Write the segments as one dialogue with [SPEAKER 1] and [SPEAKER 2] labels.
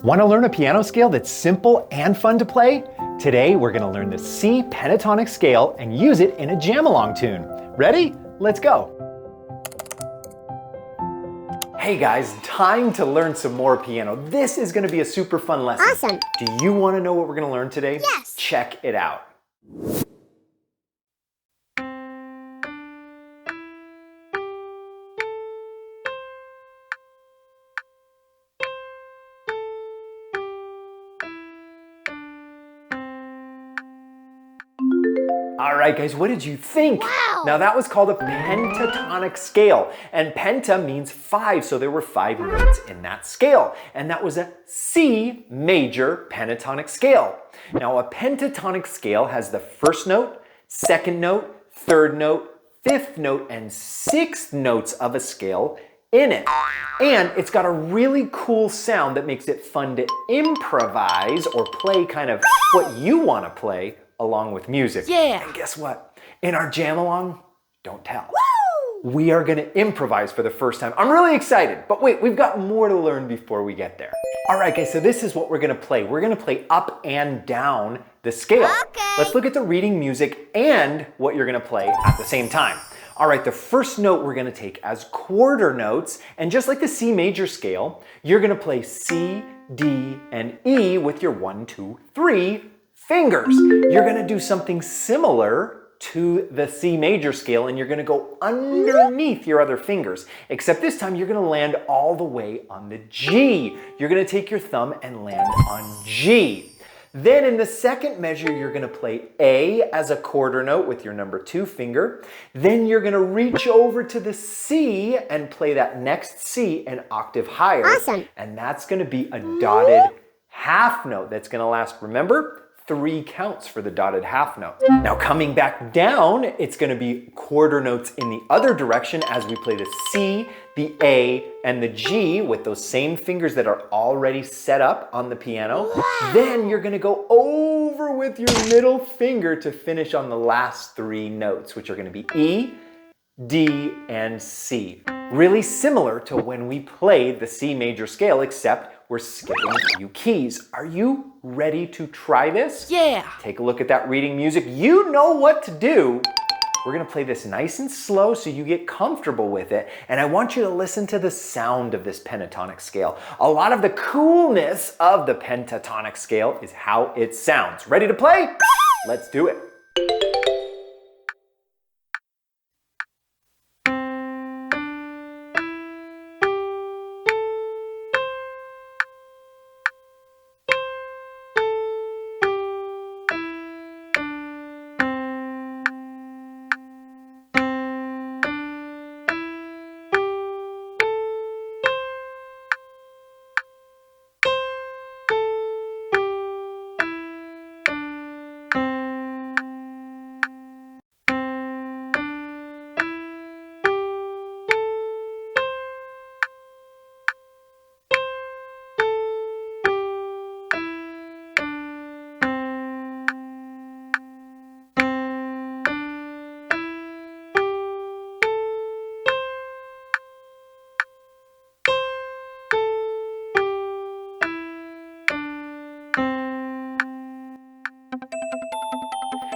[SPEAKER 1] Want to learn a piano scale that's simple and fun to play? Today we're going to learn the C Pentatonic Scale and use it in a jam-along tune. Ready? Let's go! Hey guys, time to learn some more piano. This is going to be a super fun lesson.
[SPEAKER 2] Awesome!
[SPEAKER 1] Do you want to know what we're going to learn today?
[SPEAKER 2] Yes!
[SPEAKER 1] Check it out. All right, guys, what did you think?
[SPEAKER 2] Wow!
[SPEAKER 1] Now that was called a pentatonic scale, and penta means 5, so there were 5 notes in that scale, and that was a C major pentatonic scale. Now a pentatonic scale has the first note, second note, third note, fifth note, and sixth notes of a scale in it. And it's got a really cool sound that makes it fun to improvise or play kind of what you want to play along with music.
[SPEAKER 2] Yeah!
[SPEAKER 1] And guess what? In our jam along, don't tell.
[SPEAKER 2] Woo!
[SPEAKER 1] We are gonna improvise for the first time. I'm really excited, but wait, we've got more to learn before we get there. All right, guys, so this is what we're gonna play. We're gonna play up and down the scale.
[SPEAKER 2] Okay.
[SPEAKER 1] Let's look at the reading music and what you're gonna play at the same time. All right, the first note we're gonna take as quarter notes, and just like the C major scale, you're gonna play C, D, and E with your 1, 2, 3 fingers. You're gonna do something similar to the C major scale, and you're gonna go underneath your other fingers, except this time you're gonna land all the way on the G. You're gonna take your thumb and land on G. Then in the second measure, you're gonna play A as a quarter note with your number 2 finger. Then you're gonna reach over to the C and play that next C an octave higher.
[SPEAKER 2] Awesome.
[SPEAKER 1] And that's gonna be a dotted half note that's gonna last, remember, 3 counts for the dotted half note. Now coming back down, it's gonna be quarter notes in the other direction as we play the C, the A, and the G with those same fingers that are already set up on the piano.
[SPEAKER 2] Wow.
[SPEAKER 1] Then you're gonna go over with your middle finger to finish on the last 3 notes, which are gonna be E, D, and C. Really similar to when we played the C major scale, except we're skipping a few keys. Are you ready to try this?
[SPEAKER 2] Yeah!
[SPEAKER 1] Take a look at that reading music. You know what to do. We're gonna play this nice and slow so you get comfortable with it. And I want you to listen to the sound of this pentatonic scale. A lot of the coolness of the pentatonic scale is how it sounds. Ready to play? Let's do it.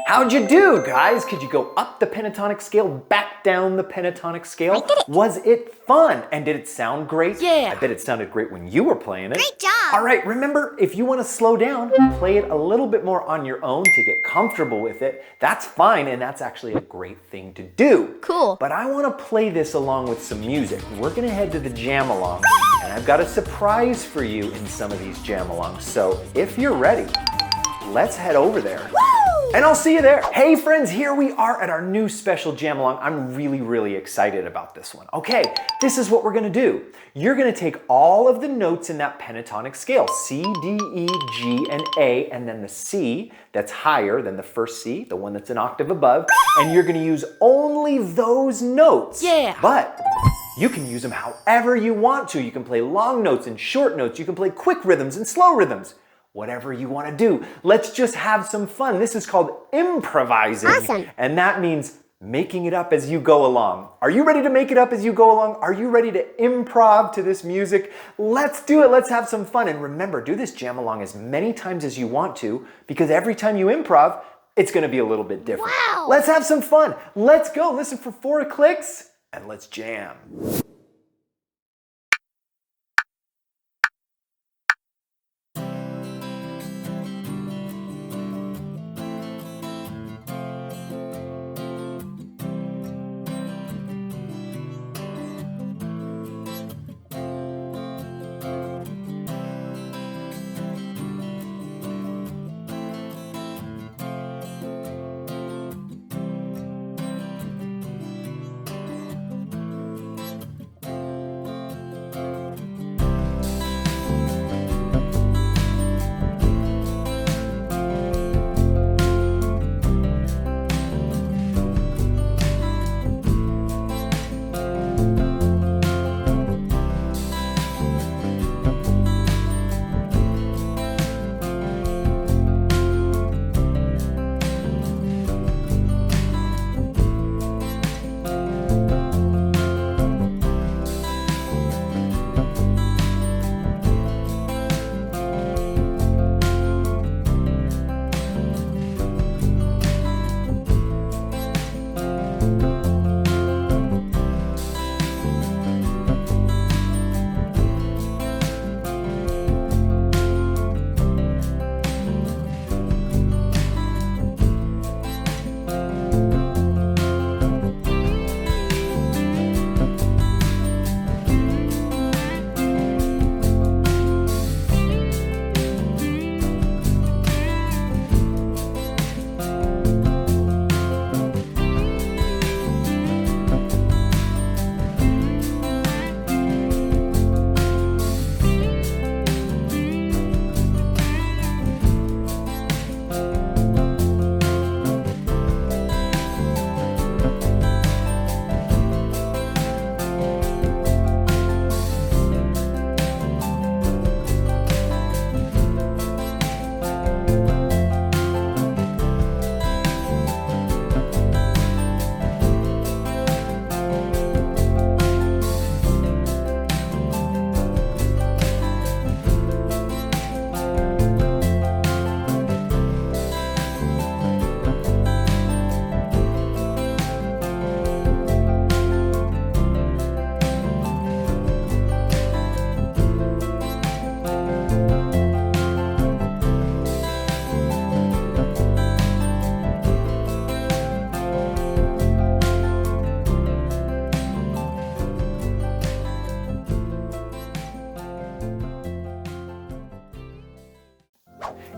[SPEAKER 1] How'd you do, guys? Could you go up the pentatonic scale, back down the pentatonic scale?
[SPEAKER 2] I did it.
[SPEAKER 1] Was it fun? And did it sound great?
[SPEAKER 2] Yeah.
[SPEAKER 1] I bet it sounded great when you were playing it.
[SPEAKER 2] Great job!
[SPEAKER 1] All right, remember, if you want to slow down, play it a little bit more on your own to get comfortable with it. That's fine, and that's actually a great thing to do.
[SPEAKER 2] Cool.
[SPEAKER 1] But I want to play this along with some music. We're going to head to the jam-along, and I've got a surprise for you in some of these jam-alongs. So if you're ready, let's head over there. And I'll see you there. Hey friends, here we are at our new special jam along. I'm really excited about this one. Okay, this is what we're gonna do. You're gonna take all of the notes in that pentatonic scale, C, D, E, G, and A, and then the C that's higher than the first C, the one that's an octave above, and you're gonna use only those notes.
[SPEAKER 2] Yeah.
[SPEAKER 1] But you can use them however you want to. You can play long notes and short notes. You can play quick rhythms and slow rhythms. Whatever you want to do. Let's just have some fun. This is called improvising.
[SPEAKER 2] Awesome.
[SPEAKER 1] And that means making it up as you go along. Are you ready to make it up as you go along? Are you ready to improv to this music? Let's do it. Let's have some fun. And remember, do this jam along as many times as you want to, because every time you improv, it's going to be a little bit different.
[SPEAKER 2] Wow.
[SPEAKER 1] Let's have some fun. Let's go. Listen for 4 clicks and let's jam.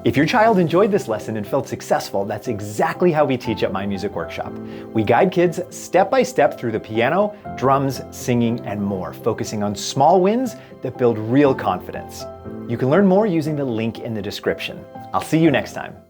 [SPEAKER 1] If your child enjoyed this lesson and felt successful, that's exactly how we teach at My Music Workshop. We guide kids step by step through the piano, drums, singing, and more, focusing on small wins that build real confidence. You can learn more using the link in the description. I'll see you next time.